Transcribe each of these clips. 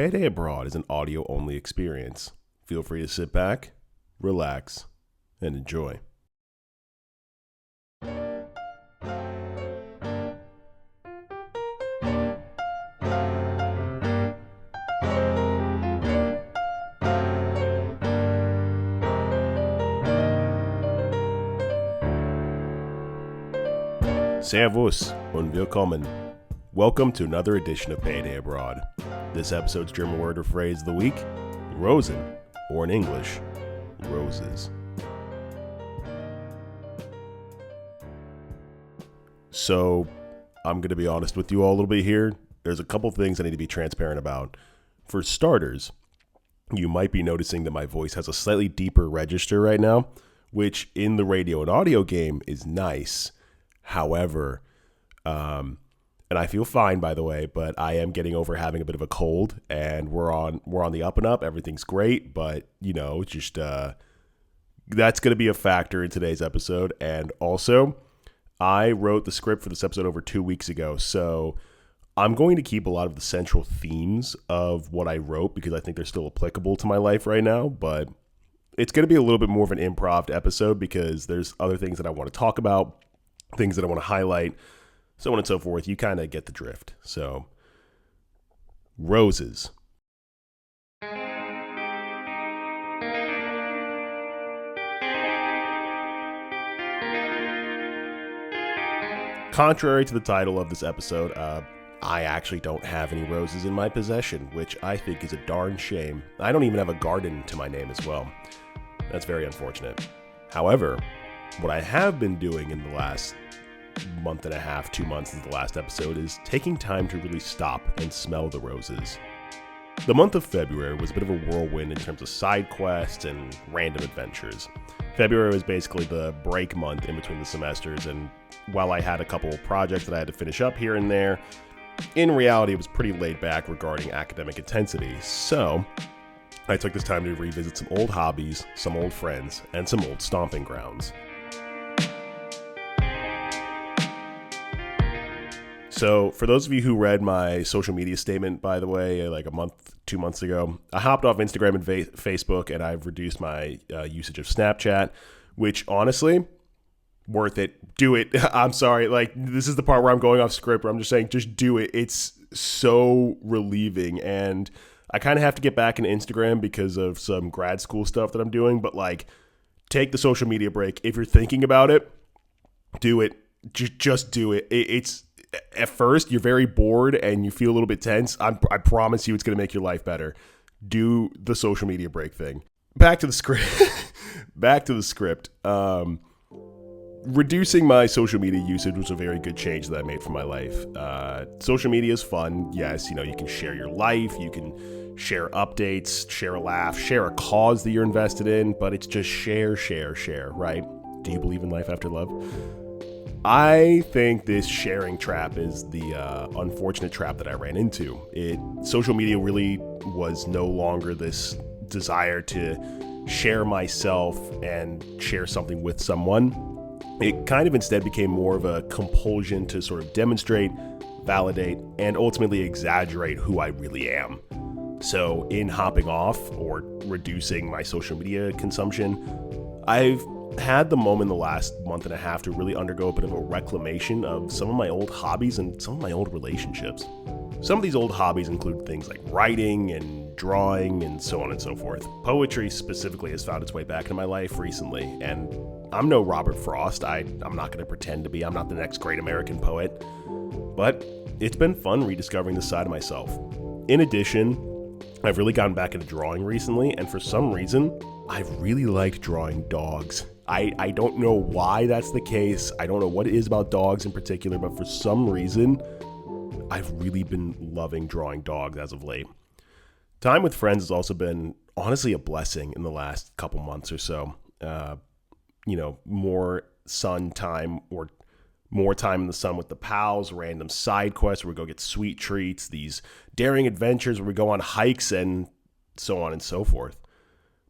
PayDay Abroad is an audio-only experience. Feel free to sit back, relax, and enjoy. Servus und willkommen. Welcome to another edition of PayDay Abroad. This episode's German word or phrase of the week, Rosen, or in English, roses. So, I'm going to be honest with you all a little bit here. There's a couple things I need to be transparent about. For starters, you might be noticing that my voice has a slightly deeper register right now, which in the radio and audio game is nice. However, and I feel fine, by the way, but I am getting over having a bit of a cold, and we're on the up and up. Everything's great, but just that's going to be a factor in today's episode. And also, I wrote the script for this episode over 2 weeks ago, so I'm going to keep a lot of the central themes of what I wrote because I think they're still applicable to my life right now. But it's going to be a little bit more of an improv episode because there's other things that I want to talk about, things that I want to highlight, so on and so forth. You kind of get the drift. So, roses. Contrary to the title of this episode, I actually don't have any roses in my possession, which I think is a darn shame. I don't even have a garden to my name as well. That's very unfortunate. However, what I have been doing in the last month and a half, 2 months since the last episode, is taking time to really stop and smell the roses. The month of February was a bit of a whirlwind in terms of side quests and random adventures. February was basically the break month in between the semesters, and while I had a couple of projects that I had to finish up here and there, in reality it was pretty laid back regarding academic intensity. So I took this time to revisit some old hobbies, some old friends, and some old stomping grounds. So for those of you who read my social media statement, by the way, like a month, 2 months ago, I hopped off Instagram and Facebook, and I've reduced my usage of Snapchat, which honestly, worth it. Do it. I'm sorry. Like, this is the part where I'm going off script, where I'm just saying, just do it. It's so relieving. And I kind of have to get back into Instagram because of some grad school stuff that I'm doing. But like, take the social media break. If you're thinking about it, do it. Just do it. It's at first you're very bored and you feel a little bit tense. I promise you it's going to make your life better. Do the social media break thing. Back to the script. Reducing my social media usage was a very good change that I made for my life. Social media is fun. Yes, you can share your life. You can share updates, share a laugh, share a cause that you're invested in, but it's just share, right? Do you believe in life after love? I think this sharing trap is the unfortunate trap that I ran into. Social media really was no longer this desire to share myself and share something with someone. It kind of instead became more of a compulsion to sort of demonstrate, validate, and ultimately exaggerate who I really am. So in hopping off or reducing my social media consumption, I've had the moment the last month and a half to really undergo a bit of a reclamation of some of my old hobbies and some of my old relationships. Some of these old hobbies include things like writing and drawing and so on and so forth. Poetry specifically has found its way back into my life recently, and I'm no Robert Frost. I'm not going to pretend to be. I'm not the next great American poet, but it's been fun rediscovering this side of myself. In addition, I've really gotten back into drawing recently, and for some reason, I've really liked drawing dogs. I don't know why that's the case. I don't know what it is about dogs in particular, but for some reason, I've really been loving drawing dogs as of late. Time with friends has also been honestly a blessing in the last couple months or so. More sun time or more time in the sun with the pals, random side quests where we go get sweet treats, these daring adventures where we go on hikes and so on and so forth.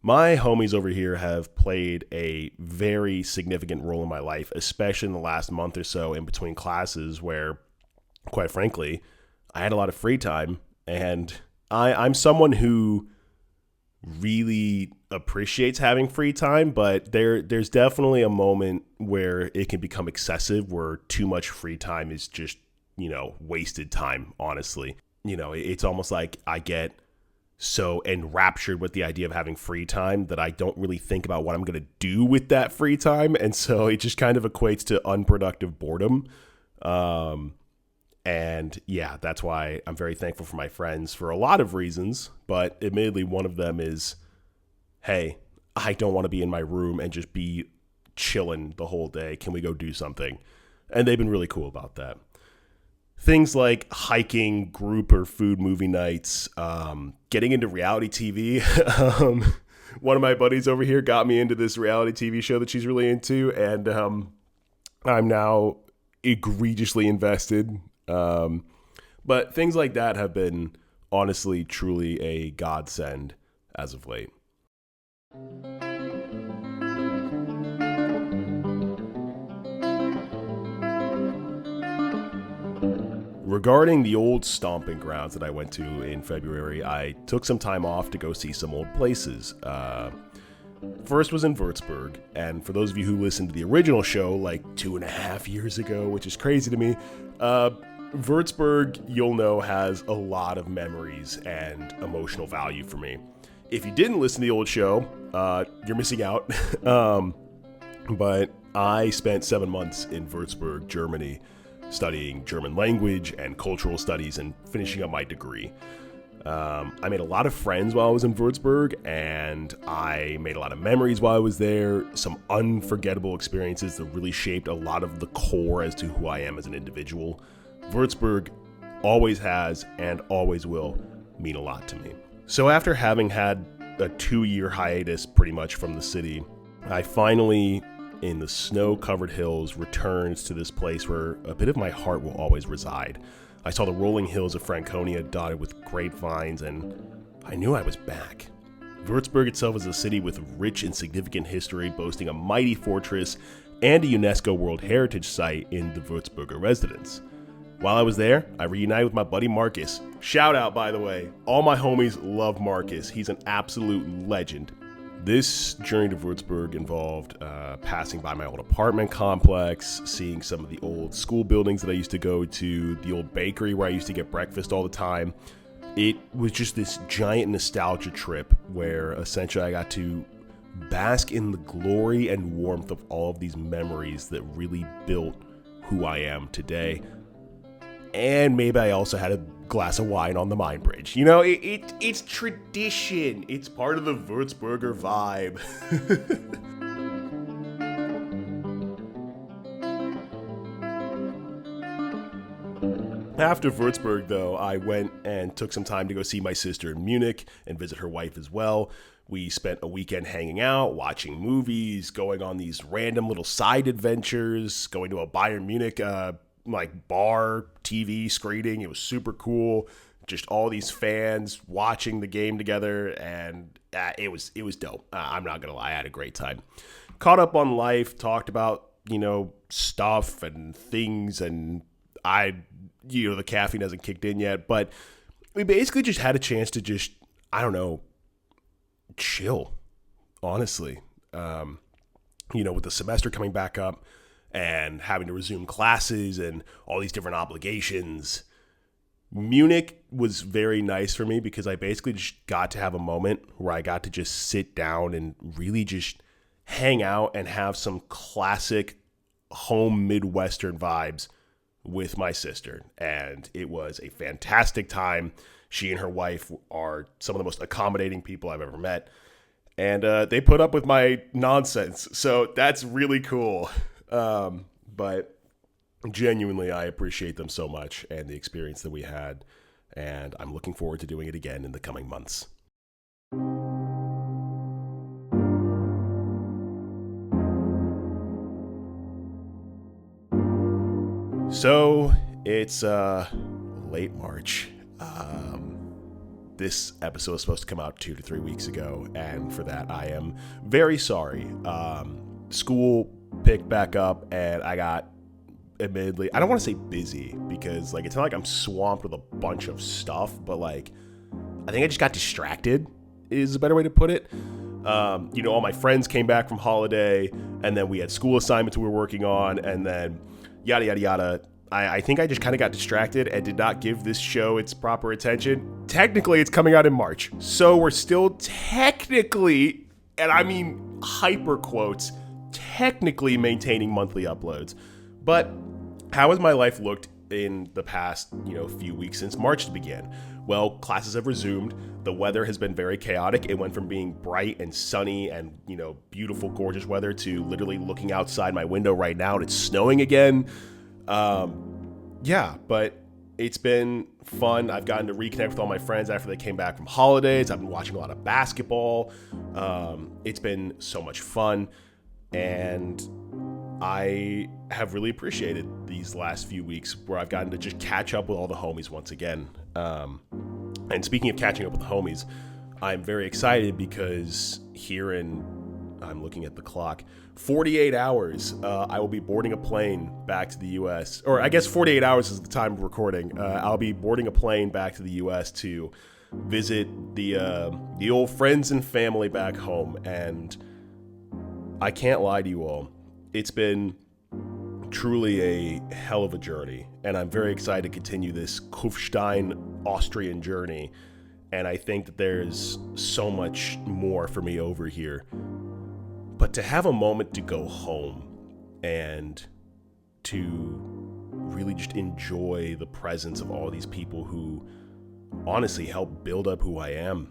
My homies over here have played a very significant role in my life, especially in the last month or so in between classes where, quite frankly, I had a lot of free time and I'm someone who really appreciates having free time, but there's definitely a moment where it can become excessive, where too much free time is just, wasted time, honestly. It's almost like I get so enraptured with the idea of having free time that I don't really think about what I'm going to do with that free time. And so it just kind of equates to unproductive boredom. And yeah, that's why I'm very thankful for my friends for a lot of reasons. But admittedly, one of them is, hey, I don't want to be in my room and just be chilling the whole day. Can we go do something? And they've been really cool about that. Things like hiking, group or food movie nights, getting into reality TV. One of my buddies over here got me into this reality TV show that she's really into, and I'm now egregiously invested. But things like that have been honestly, truly a godsend as of late. Regarding the old stomping grounds that I went to in February, I took some time off to go see some old places. First was in Würzburg, and for those of you who listened to the original show like 2.5 years ago, which is crazy to me, Würzburg, you'll know, has a lot of memories and emotional value for me. If you didn't listen to the old show, you're missing out. But I spent 7 months in Würzburg, Germany, studying German language and cultural studies and finishing up my degree. I made a lot of friends while I was in Würzburg, and I made a lot of memories while I was there, some unforgettable experiences that really shaped a lot of the core as to who I am as an individual. Würzburg always has and always will mean a lot to me. So after having had a 2-year hiatus pretty much from the city, I finally, in the snow-covered hills, returns to this place where a bit of my heart will always reside. I saw the rolling hills of Franconia dotted with grapevines, and I knew I was back. Würzburg itself is a city with rich and significant history, boasting a mighty fortress and a UNESCO World Heritage Site in the Würzburger residence. While I was there, I reunited with my buddy Marcus. Shout out, by the way. All my homies love Marcus. He's an absolute legend. This journey to Würzburg involved passing by my old apartment complex, seeing some of the old school buildings that I used to go to, the old bakery where I used to get breakfast all the time. It was just this giant nostalgia trip where essentially I got to bask in the glory and warmth of all of these memories that really built who I am today. And maybe I also had a glass of wine on the Main Bridge. It's tradition. It's part of the Würzburger vibe. After Würzburg, though, I went and took some time to go see my sister in Munich and visit her wife as well. We spent a weekend hanging out, watching movies, going on these random little side adventures, going to a Bayern Munich bar TV screening. It was super cool. Just all these fans watching the game together, and it was dope. I'm not gonna lie, I had a great time. Caught up on life, talked about stuff and things, and the caffeine hasn't kicked in yet, but we basically just had a chance to just chill. Honestly, with the semester coming back up and having to resume classes and all these different obligations, Munich was very nice for me because I basically just got to have a moment where I got to just sit down and really just hang out and have some classic home Midwestern vibes with my sister. And it was a fantastic time. She and her wife are some of the most accommodating people I've ever met. And they put up with my nonsense. So that's really cool. But genuinely, I appreciate them so much and the experience that we had, and I'm looking forward to doing it again in the coming months. So it's late March. This episode was supposed to come out 2 to 3 weeks ago, and for that I am very sorry. School picked back up, and I got, admittedly, I don't want to say busy because it's not like I'm swamped with a bunch of stuff, but I think I just got distracted is a better way to put it. All my friends came back from holiday, and then we had school assignments we were working on, and then yada, yada, yada. I think I just kind of got distracted and did not give this show its proper attention. Technically, it's coming out in March, so we're still technically, and I mean hyper quotes, technically maintaining monthly uploads. But how has my life looked in the past, few weeks since March began? Well, classes have resumed. The weather has been very chaotic. It went from being bright and sunny and, beautiful, gorgeous weather to literally looking outside my window right now and it's snowing again. But it's been fun. I've gotten to reconnect with all my friends after they came back from holidays. I've been watching a lot of basketball. It's been so much fun. And I have really appreciated these last few weeks where I've gotten to just catch up with all the homies once again. And speaking of catching up with the homies, I'm very excited because I'm looking at the clock, 48 hours, I will be boarding a plane back to the U.S. Or I guess 48 hours is the time of recording. I'll be boarding a plane back to the U.S. to visit the old friends and family back home. And I can't lie to you all. It's been truly a hell of a journey, and I'm very excited to continue this Kufstein Austrian journey, and I think that there's so much more for me over here. But to have a moment to go home and to really just enjoy the presence of all these people who honestly help build up who I am.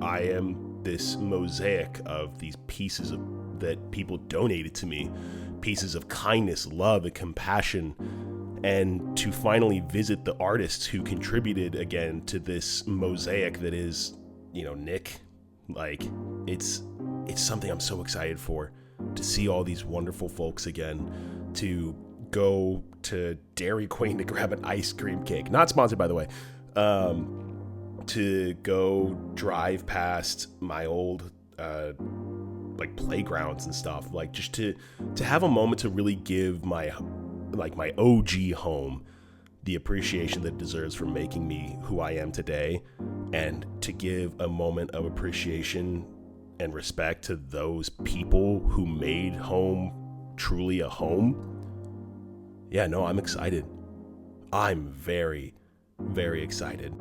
I am this mosaic of these pieces that people donated to me, pieces of kindness, love, and compassion, and to finally visit the artists who contributed again to this mosaic that is, Nick. Like, it's something I'm so excited for, to see all these wonderful folks again, to go to Dairy Queen to grab an ice cream cake, not sponsored by the way, to go drive past my old playgrounds and stuff, like just to have a moment to really give my OG home the appreciation that it deserves for making me who I am today, and to give a moment of appreciation and respect to those people who made home truly a home. Yeah, no, I'm excited. I'm very, very excited.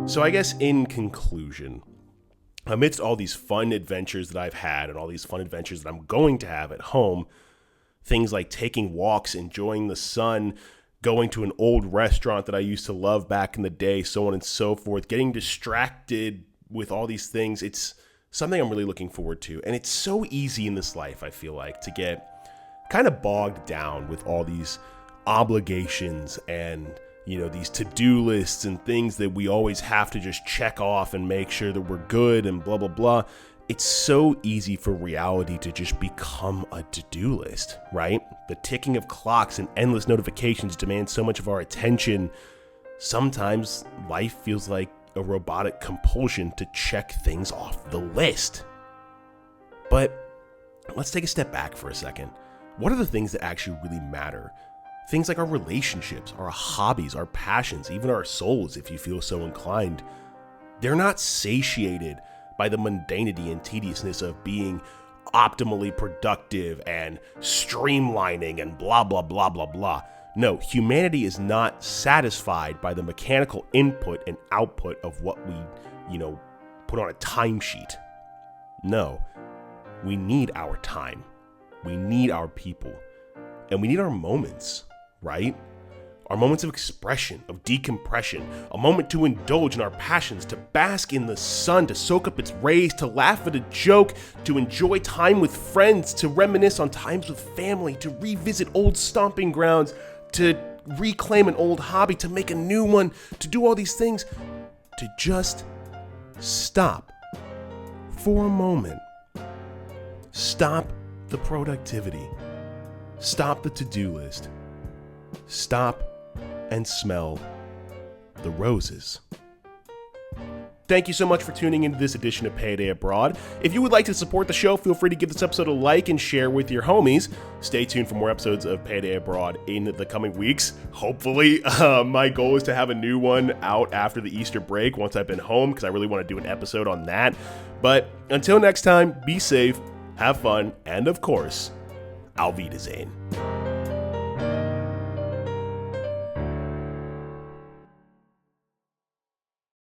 So I guess in conclusion, amidst all these fun adventures that I've had and all these fun adventures that I'm going to have at home, things like taking walks, enjoying the sun, going to an old restaurant that I used to love back in the day, so on and so forth, getting distracted with all these things, it's something I'm really looking forward to. And it's so easy in this life, I feel like, to get kind of bogged down with all these obligations and these to-do lists and things that we always have to just check off and make sure that we're good and blah, blah, blah. It's so easy for reality to just become a to-do list, right? The ticking of clocks and endless notifications demand so much of our attention. Sometimes life feels like a robotic compulsion to check things off the list. But let's take a step back for a second. What are the things that actually really matter? Things like our relationships, our hobbies, our passions, even our souls, if you feel so inclined. They're not satiated by the mundanity and tediousness of being optimally productive and streamlining and blah, blah, blah, blah, blah. No, humanity is not satisfied by the mechanical input and output of what we, put on a timesheet. No, we need our time. We need our people. And we need our moments, right? Our moments of expression, of decompression, a moment to indulge in our passions, to bask in the sun, to soak up its rays, to laugh at a joke, to enjoy time with friends, to reminisce on times with family, to revisit old stomping grounds, to reclaim an old hobby, to make a new one, to do all these things, to just stop for a moment. Stop the productivity. Stop the to-do list. Stop and smell the roses. Thank you so much for tuning into this edition of Payday Abroad. If you would like to support the show, feel free to give this episode a like and share with your homies. Stay tuned for more episodes of Payday Abroad in the coming weeks. Hopefully, my goal is to have a new one out after the Easter break once I've been home, because I really want to do an episode on that. But until next time, be safe, have fun, and of course, Auf Wiedersehen.